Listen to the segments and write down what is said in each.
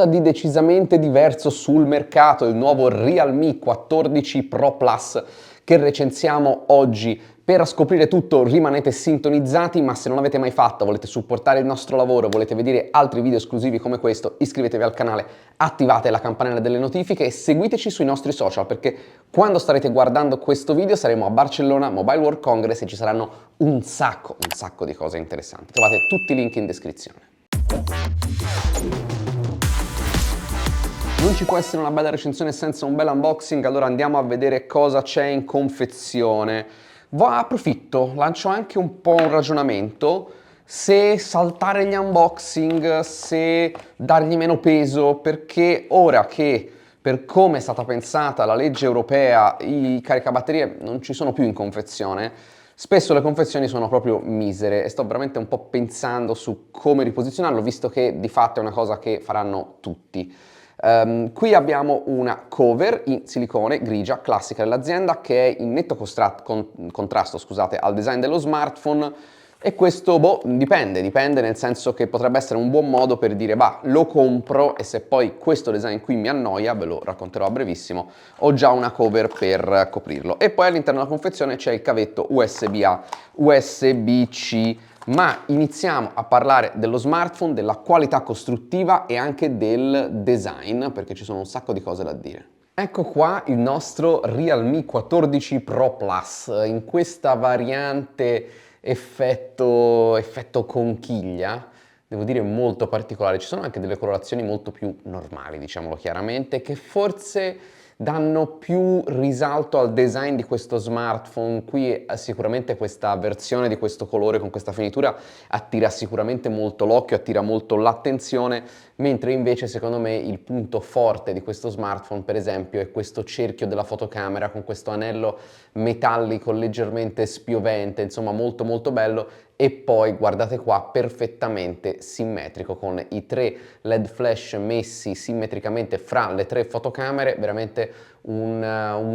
Di decisamente diverso sul mercato, il nuovo Realme 14 Pro Plus che recensiamo oggi. Per scoprire tutto rimanete sintonizzati, ma se non l'avete mai fatto, volete supportare il nostro lavoro, volete vedere altri video esclusivi come questo, iscrivetevi al canale, attivate la campanella delle notifiche e seguiteci sui nostri social, perché quando starete guardando questo video saremo a Barcellona Mobile World Congress e ci saranno un sacco di cose interessanti. Trovate tutti i link in descrizione. Non ci può essere una bella recensione senza un bel unboxing, allora andiamo a vedere cosa c'è in confezione. Approfitto, lancio anche un po' un ragionamento, se saltare gli unboxing, se dargli meno peso, perché ora che per come è stata pensata la legge europea i caricabatterie non ci sono più in confezione, spesso le confezioni sono proprio misere e sto veramente un po' pensando su come riposizionarlo, visto che di fatto è una cosa che faranno tutti. Qui abbiamo una cover in silicone grigia classica dell'azienda che è in netto contrasto, scusate, al design dello smartphone, e questo dipende nel senso che potrebbe essere un buon modo per dire lo compro e se poi questo design qui mi annoia, ve lo racconterò a brevissimo, ho già una cover per coprirlo. E poi all'interno della confezione c'è il cavetto USB-A, USB-C. Ma iniziamo a parlare dello smartphone, della qualità costruttiva e anche del design, perché ci sono un sacco di cose da dire. Ecco qua il nostro Realme 14 Pro Plus, in questa variante effetto conchiglia, devo dire molto particolare. Ci sono anche delle colorazioni molto più normali, diciamolo chiaramente, che forse danno più risalto al design di questo smartphone. Qui sicuramente questa versione di questo colore con questa finitura attira sicuramente molto l'occhio, attira molto l'attenzione, mentre invece secondo me il punto forte di questo smartphone per esempio è questo cerchio della fotocamera con questo anello metallico leggermente spiovente, insomma molto bello. E poi guardate qua, perfettamente simmetrico con i 3 LED flash messi simmetricamente fra le 3 fotocamere, veramente un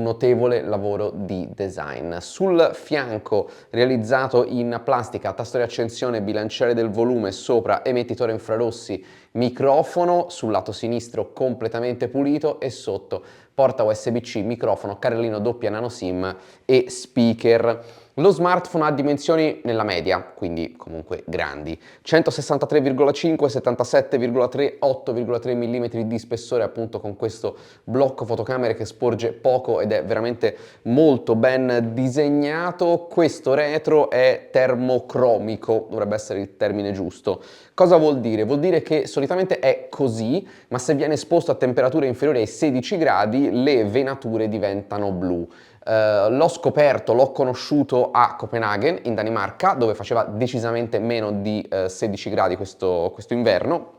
notevole lavoro di design. Sul fianco realizzato in plastica, tasto di accensione, bilanciere del volume, sopra emettitore infrarossi, microfono sul lato sinistro completamente pulito e sotto porta USB-C, microfono, carrellino doppia nano SIM e speaker. Lo smartphone ha dimensioni nella media, quindi comunque grandi, 163,5, 77,3, 8,3 mm di spessore, appunto con questo blocco fotocamere che sporge poco ed è veramente molto ben disegnato. Questo retro è termocromico, dovrebbe essere il termine giusto. Cosa vuol dire? Vuol dire che solitamente è così, ma se viene esposto a temperature inferiori ai 16 gradi le venature diventano blu. L'ho scoperto, l'ho conosciuto a Copenaghen in Danimarca, dove faceva decisamente meno di 16 gradi questo inverno,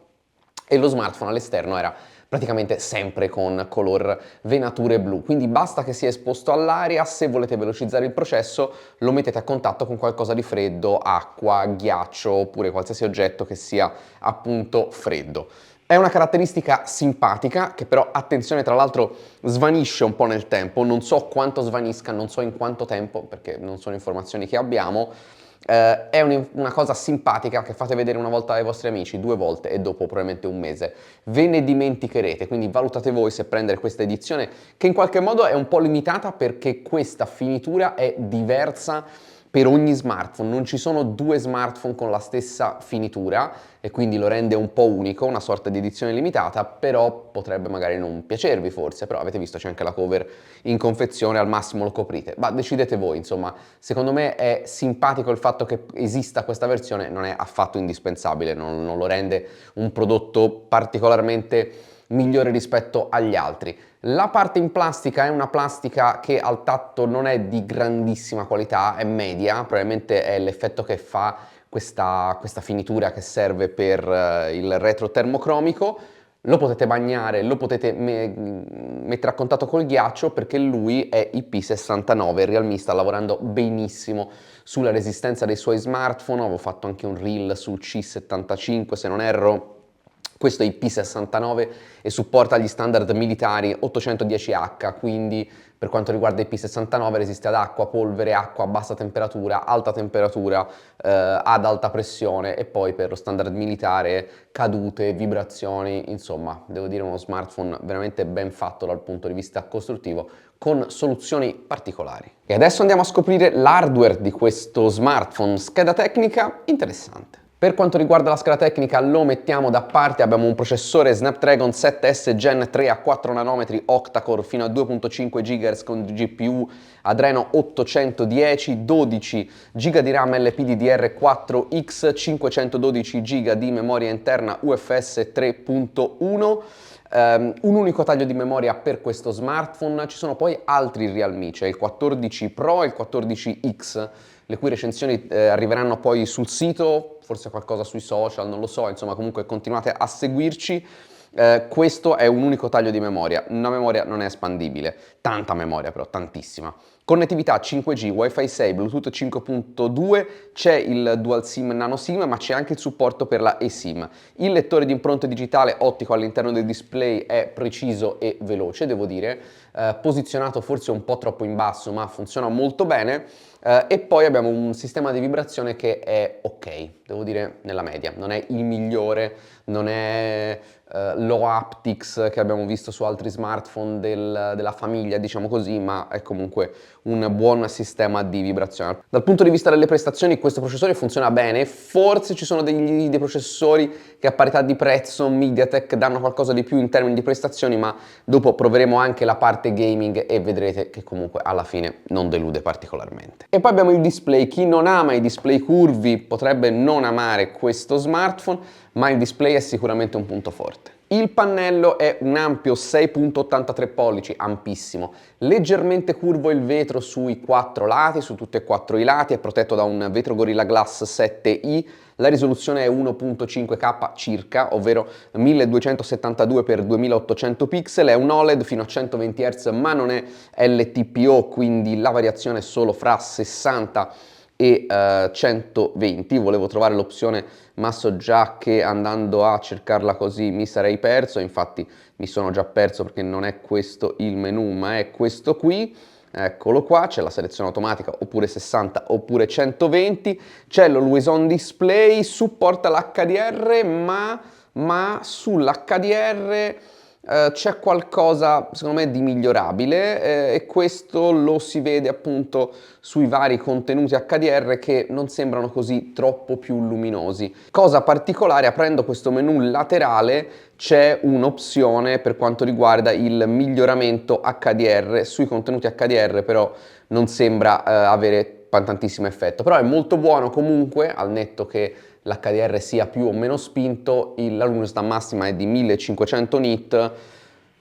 e lo smartphone all'esterno era praticamente sempre con color venature blu, quindi basta che sia esposto all'aria. Se volete velocizzare il processo lo mettete a contatto con qualcosa di freddo, acqua, ghiaccio oppure qualsiasi oggetto che sia appunto freddo. È una caratteristica simpatica che però, attenzione, tra l'altro svanisce un po' nel tempo, non so quanto svanisca, non so in quanto tempo perché non sono informazioni che abbiamo. È una cosa simpatica che fate vedere una volta ai vostri amici, 2 volte e dopo probabilmente un mese ve ne dimenticherete, quindi valutate voi se prendere questa edizione che in qualche modo è un po' limitata perché questa finitura è diversa per ogni smartphone. Non ci sono 2 smartphone con la stessa finitura e quindi lo rende un po' unico, una sorta di edizione limitata, però potrebbe magari non piacervi forse, però avete visto c'è anche la cover in confezione, al massimo lo coprite, ma decidete voi. Insomma, secondo me è simpatico il fatto che esista questa versione, non è affatto indispensabile, non lo rende un prodotto particolarmente migliore rispetto agli altri. La parte in plastica è una plastica che al tatto non è di grandissima qualità, è media, probabilmente è l'effetto che fa questa finitura che serve per il retro termocromico. Lo potete bagnare, lo potete mettere a contatto col ghiaccio perché lui è IP69, il Realme sta lavorando benissimo sulla resistenza dei suoi smartphone. Avevo fatto anche un reel sul C75 se non erro, Questo è IP69 e supporta gli standard militari 810H, quindi per quanto riguarda IP69 resiste ad acqua, polvere, acqua a bassa temperatura, alta temperatura, ad alta pressione, e poi per lo standard militare cadute, vibrazioni, insomma devo dire uno smartphone veramente ben fatto dal punto di vista costruttivo, con soluzioni particolari. E adesso andiamo a scoprire l'hardware di questo smartphone. Scheda tecnica interessante. Per quanto riguarda la scheda tecnica lo mettiamo da parte, abbiamo un processore Snapdragon 7S Gen 3 a 4 nanometri octa-core fino a 2.5 GHz con GPU Adreno 810, 12 GB di RAM LPDDR4X, 512 GB di memoria interna UFS 3.1. Un unico taglio di memoria per questo smartphone. Ci sono poi altri Realme, c'è il 14 Pro e il 14X, le cui recensioni arriveranno poi sul sito, forse qualcosa sui social, non lo so, insomma comunque continuate a seguirci. Questo è un unico taglio di memoria, una memoria non è espandibile, tanta memoria però, tantissima. Connettività 5G, Wi-Fi 6, Bluetooth 5.2, c'è il Dual SIM Nano SIM, ma c'è anche il supporto per la eSIM. Il lettore di impronte digitale ottico all'interno del display è preciso e veloce, devo dire, posizionato forse un po' troppo in basso, ma funziona molto bene. E poi abbiamo un sistema di vibrazione che è ok, devo dire nella media, non è il migliore, non è low haptics che abbiamo visto su altri smartphone della famiglia, diciamo così, ma è comunque un buon sistema di vibrazione. Dal punto di vista delle prestazioni questo processore funziona bene, forse ci sono dei processori che a parità di prezzo MediaTek danno qualcosa di più in termini di prestazioni, ma dopo proveremo anche la parte gaming e vedrete che comunque alla fine non delude particolarmente. E poi abbiamo il display. Chi non ama i display curvi potrebbe non amare questo smartphone, ma il display è sicuramente un punto forte. Il pannello è un ampio 6.83 pollici, ampissimo, leggermente curvo il vetro sui 4 lati, su tutti e 4 i lati, è protetto da un vetro Gorilla Glass 7i, la risoluzione è 1.5K circa, ovvero 1272x2800 pixel, è un OLED fino a 120 Hz, ma non è LTPO, quindi la variazione è solo fra 60 e 120. Volevo trovare l'opzione, ma so già che andando a cercarla così mi sarei perso, infatti mi sono già perso perché non è questo il menu, ma è questo qui. Eccolo qua, c'è la selezione automatica, oppure 60 oppure 120, c'è l'Always On Display, supporta l'HDR, ma sull'HDR c'è qualcosa secondo me di migliorabile, e questo lo si vede appunto sui vari contenuti HDR che non sembrano così troppo più luminosi. Cosa particolare, aprendo questo menu laterale c'è un'opzione per quanto riguarda il miglioramento HDR. Sui contenuti HDR però non sembra avere tantissimo effetto, però è molto buono comunque, al netto che l'HDR sia più o meno spinto. La luminosità massima è di 1500 nit,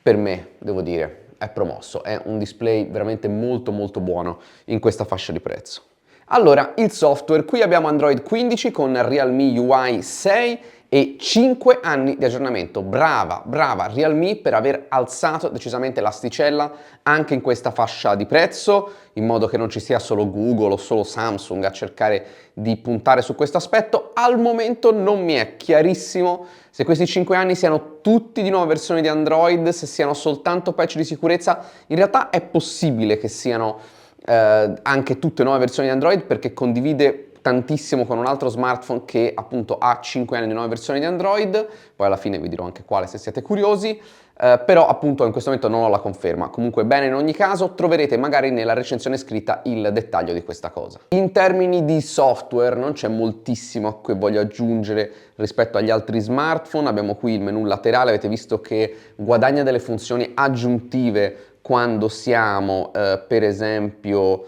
per me devo dire è promosso, è un display veramente molto buono in questa fascia di prezzo. Allora, il software, qui abbiamo Android 15 con Realme UI 6 e 5 anni di aggiornamento. Brava Realme per aver alzato decisamente l'asticella anche in questa fascia di prezzo, in modo che non ci sia solo Google o solo Samsung a cercare di puntare su questo aspetto. Al momento non mi è chiarissimo se questi 5 anni siano tutti di nuove versioni di Android, se siano soltanto patch di sicurezza. In realtà è possibile che siano anche tutte nuove versioni di Android, perché condivide tantissimo con un altro smartphone che appunto ha 5 anni di nuove versioni di Android, poi alla fine vi dirò anche quale se siete curiosi, però appunto in questo momento non ho la conferma. Comunque bene, in ogni caso troverete magari nella recensione scritta il dettaglio di questa cosa. In termini di software non c'è moltissimo che voglio aggiungere rispetto agli altri smartphone. Abbiamo qui il menu laterale, avete visto che guadagna delle funzioni aggiuntive quando siamo per esempio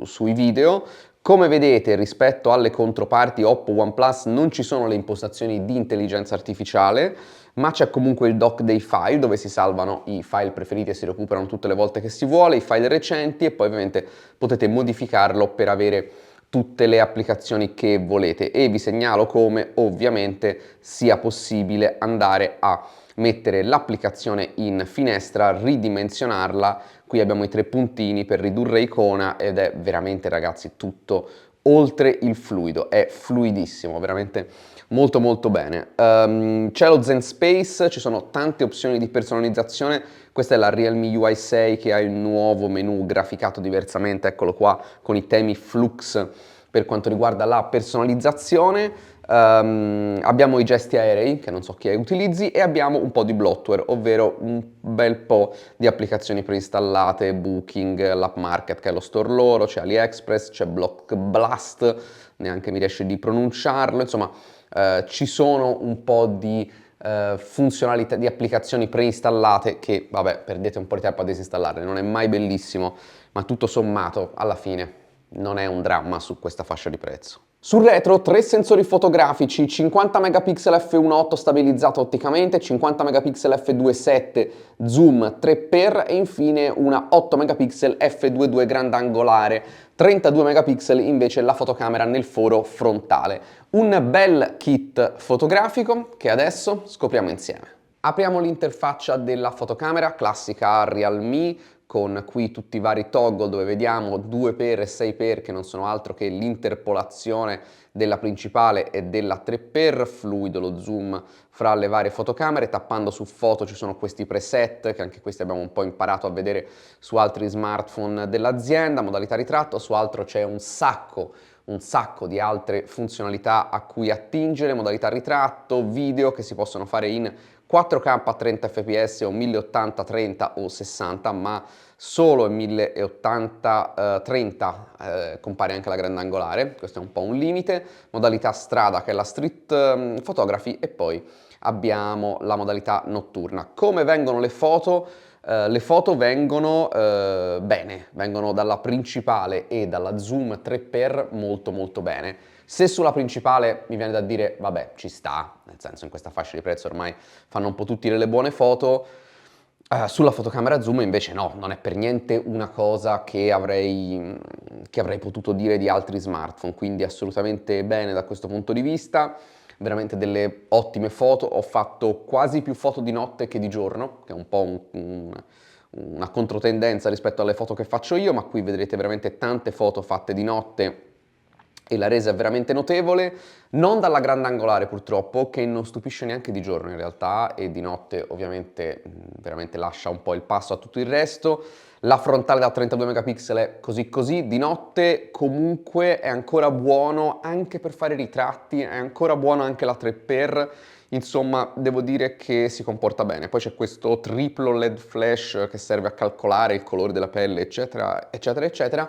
sui video. Come vedete, rispetto alle controparti Oppo, OnePlus non ci sono le impostazioni di intelligenza artificiale, ma c'è comunque il dock dei file dove si salvano i file preferiti e si recuperano tutte le volte che si vuole, i file recenti, e poi ovviamente potete modificarlo per avere tutte le applicazioni che volete. E vi segnalo come ovviamente sia possibile andare a mettere l'applicazione in finestra, ridimensionarla. Qui abbiamo i 3 puntini per ridurre icona ed è veramente, ragazzi, tutto oltre il fluido, è fluidissimo, veramente molto molto bene. C'è lo Zen Space, ci sono tante opzioni di personalizzazione. Questa è la Realme UI 6 che ha il nuovo menu graficato diversamente, eccolo qua, con i temi Flux per quanto riguarda la personalizzazione. Abbiamo i gesti aerei, che non so chi utilizzi, e abbiamo un po' di bloatware, ovvero un bel po' di applicazioni preinstallate, Booking, l'App Market, che è lo store loro, c'è AliExpress, c'è Block Blast, neanche mi riesce di pronunciarlo, insomma ci sono un po' di funzionalità di applicazioni preinstallate che, vabbè, perdete un po' di tempo a disinstallarle, non è mai bellissimo, ma tutto sommato, alla fine, non è un dramma su questa fascia di prezzo. Sul retro 3 sensori fotografici, 50 megapixel f1.8 stabilizzato otticamente, 50 megapixel f2.7 zoom 3x e infine una 8 megapixel f2.2 grandangolare, 32 megapixel invece la fotocamera nel foro frontale. Un bel kit fotografico che adesso scopriamo insieme. Apriamo l'interfaccia della fotocamera, classica Realme, con qui tutti i vari toggle dove vediamo 2x e 6x che non sono altro che l'interpolazione della principale e della 3x, fluido lo zoom fra le varie fotocamere. Tappando su foto ci sono questi preset che anche questi abbiamo un po' imparato a vedere su altri smartphone dell'azienda, modalità ritratto, su altro c'è un sacco di altre funzionalità a cui attingere, modalità ritratto, video che si possono fare in 4K a 30 fps o 1080 30 o 60, ma solo in 1080 30 compare anche la grandangolare, questo è un po' un limite, modalità strada che è la street photography e poi abbiamo la modalità notturna. Come vengono le foto? Le foto vengono bene, vengono dalla principale e dalla zoom 3x molto molto bene. Se sulla principale mi viene da dire, vabbè, ci sta, nel senso in questa fascia di prezzo ormai fanno un po' tutti le buone foto, sulla fotocamera zoom invece no, non è per niente una cosa che avrei potuto dire di altri smartphone, quindi assolutamente bene da questo punto di vista, veramente delle ottime foto. Ho fatto quasi più foto di notte che di giorno, che è un po' una controtendenza rispetto alle foto che faccio io, ma qui vedrete veramente tante foto fatte di notte e la resa è veramente notevole, non dalla grandangolare purtroppo, che non stupisce neanche di giorno in realtà, e di notte ovviamente veramente lascia un po' il passo a tutto il resto. La frontale da 32 megapixel è così così, di notte comunque è ancora buono anche per fare ritratti, è ancora buono anche la 3x, insomma devo dire che si comporta bene. Poi c'è questo triplo LED flash che serve a calcolare il colore della pelle, eccetera, eccetera, eccetera.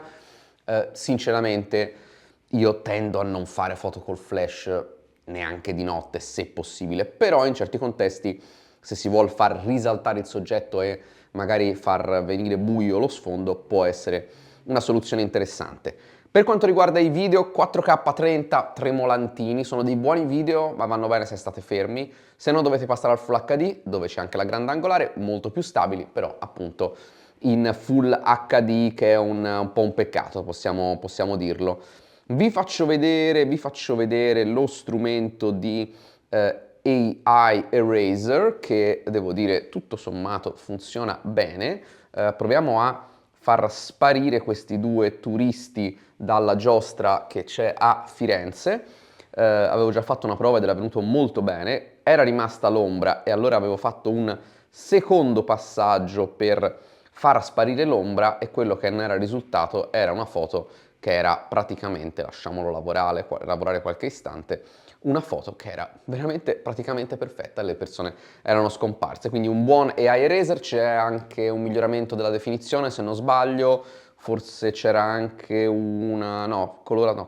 Sinceramente io tendo a non fare foto col flash neanche di notte, se possibile, però in certi contesti, se si vuol far risaltare il soggetto e magari far venire buio lo sfondo, può essere una soluzione interessante. Per quanto riguarda i video, 4K 30 tremolantini, sono dei buoni video, ma vanno bene se state fermi, se no dovete passare al Full HD, dove c'è anche la grandangolare, molto più stabili, però appunto in Full HD, che è un po' un peccato, possiamo dirlo. Vi faccio vedere lo strumento di AI Eraser, che devo dire tutto sommato funziona bene. Proviamo a far sparire questi due turisti dalla giostra che c'è a Firenze. Avevo già fatto una prova ed era venuto molto bene, era rimasta l'ombra e allora avevo fatto un secondo passaggio per far sparire l'ombra e quello che ne era risultato era una foto che era praticamente, lasciamolo lavorare qualche istante, una foto che era veramente praticamente perfetta e le persone erano scomparse. Quindi un buon AI Eraser, c'è anche un miglioramento della definizione se non sbaglio, forse c'era anche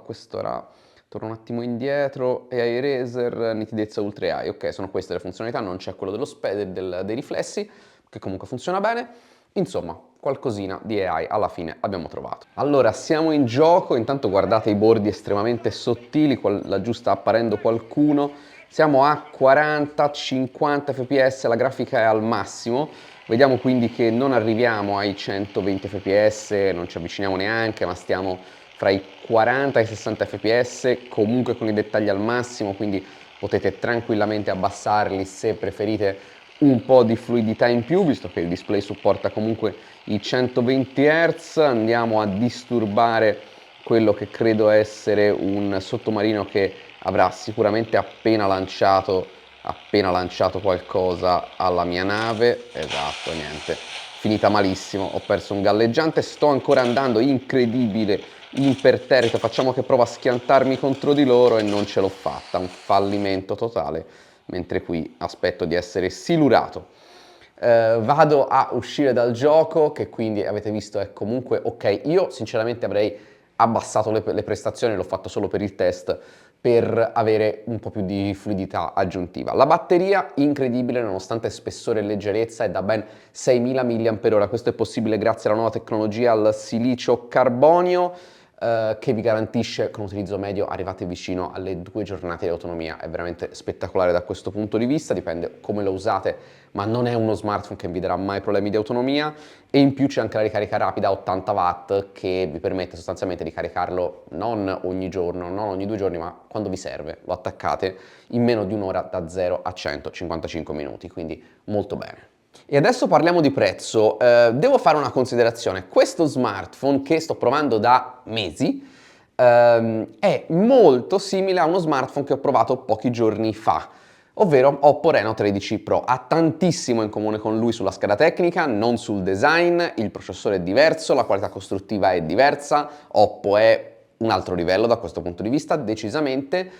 questo era, torno un attimo indietro, AI Eraser, nitidezza Ultra AI, ok, sono queste le funzionalità, non c'è quello dei riflessi, che comunque funziona bene. Insomma, qualcosina di AI alla fine abbiamo trovato. Allora, siamo in gioco, intanto guardate i bordi estremamente sottili, laggiù sta apparendo qualcuno, siamo a 40-50 fps, la grafica è al massimo, vediamo quindi che non arriviamo ai 120 fps, non ci avviciniamo neanche, ma stiamo fra i 40 e i 60 fps, comunque con i dettagli al massimo, quindi potete tranquillamente abbassarli se preferite un po' di fluidità in più, visto che il display supporta comunque i 120 Hz. Andiamo a disturbare quello che credo essere un sottomarino che avrà sicuramente appena lanciato qualcosa alla mia nave. Esatto, niente, finita malissimo, ho perso un galleggiante, sto ancora andando, incredibile, imperterrito, facciamo che prova a schiantarmi contro di loro e non ce l'ho fatta, un fallimento totale, mentre qui aspetto di essere silurato. Vado a uscire dal gioco, che quindi avete visto è comunque ok. Io sinceramente avrei abbassato le prestazioni, l'ho fatto solo per il test, per avere un po' più di fluidità aggiuntiva. La batteria incredibile, nonostante spessore e leggerezza, è da ben 6000 mAh. Questo è possibile grazie alla nuova tecnologia al silicio carbonio, che vi garantisce con utilizzo medio arrivate vicino alle 2 giornate di autonomia. È veramente spettacolare da questo punto di vista, dipende come lo usate, ma non è uno smartphone che vi darà mai problemi di autonomia. E in più c'è anche la ricarica rapida a 80 watt che vi permette sostanzialmente di caricarlo non ogni giorno, non ogni 2 giorni, ma quando vi serve. Lo attaccate in meno di un'ora da 0 a 155 minuti, quindi molto bene. E adesso parliamo di prezzo. Devo fare una considerazione. Questo smartphone che sto provando da mesi è molto simile a uno smartphone che ho provato pochi giorni fa, ovvero Oppo Reno 13 Pro. Ha tantissimo in comune con lui sulla scheda tecnica, non sul design, il processore è diverso, la qualità costruttiva è diversa, Oppo è un altro livello da questo punto di vista, decisamente,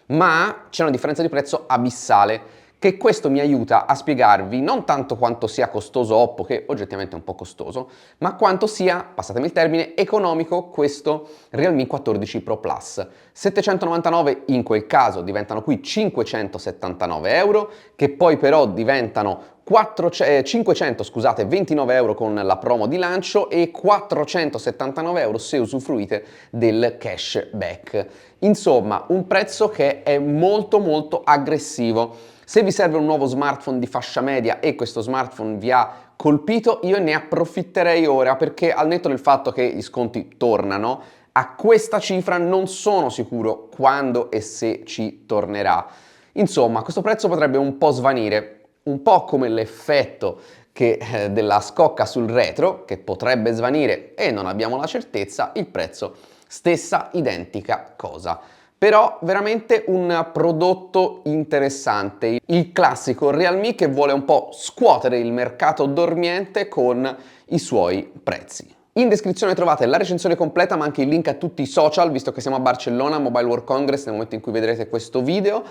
ma c'è una differenza di prezzo abissale, che questo mi aiuta a spiegarvi non tanto quanto sia costoso Oppo, che oggettivamente è un po' costoso, ma quanto sia, passatemi il termine, economico questo Realme 14 Pro Plus. 799 in quel caso diventano qui 579 euro, che poi però diventano 529 euro con la promo di lancio e 479 euro se usufruite del cashback. Insomma, un prezzo che è molto molto aggressivo. Se vi serve un nuovo smartphone di fascia media e questo smartphone vi ha colpito, io ne approfitterei ora, perché al netto del fatto che gli sconti tornano, a questa cifra non sono sicuro quando e se ci tornerà. Insomma, questo prezzo potrebbe un po' svanire, un po' come l'effetto della scocca sul retro, che potrebbe svanire e non abbiamo la certezza, il prezzo stessa identica cosa. Però veramente un prodotto interessante, il classico Realme che vuole un po' scuotere il mercato dormiente con i suoi prezzi. In descrizione trovate la recensione completa, ma anche il link a tutti i social, visto che siamo a Barcellona, Mobile World Congress, nel momento in cui vedrete questo video.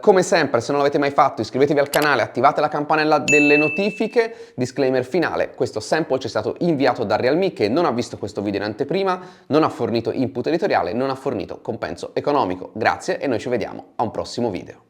Come sempre, se non l'avete mai fatto, iscrivetevi al canale, attivate la campanella delle notifiche. Disclaimer finale: questo sample ci è stato inviato da Realme, che non ha visto questo video in anteprima, non ha fornito input editoriale, non ha fornito compenso economico. Grazie e noi ci vediamo a un prossimo video.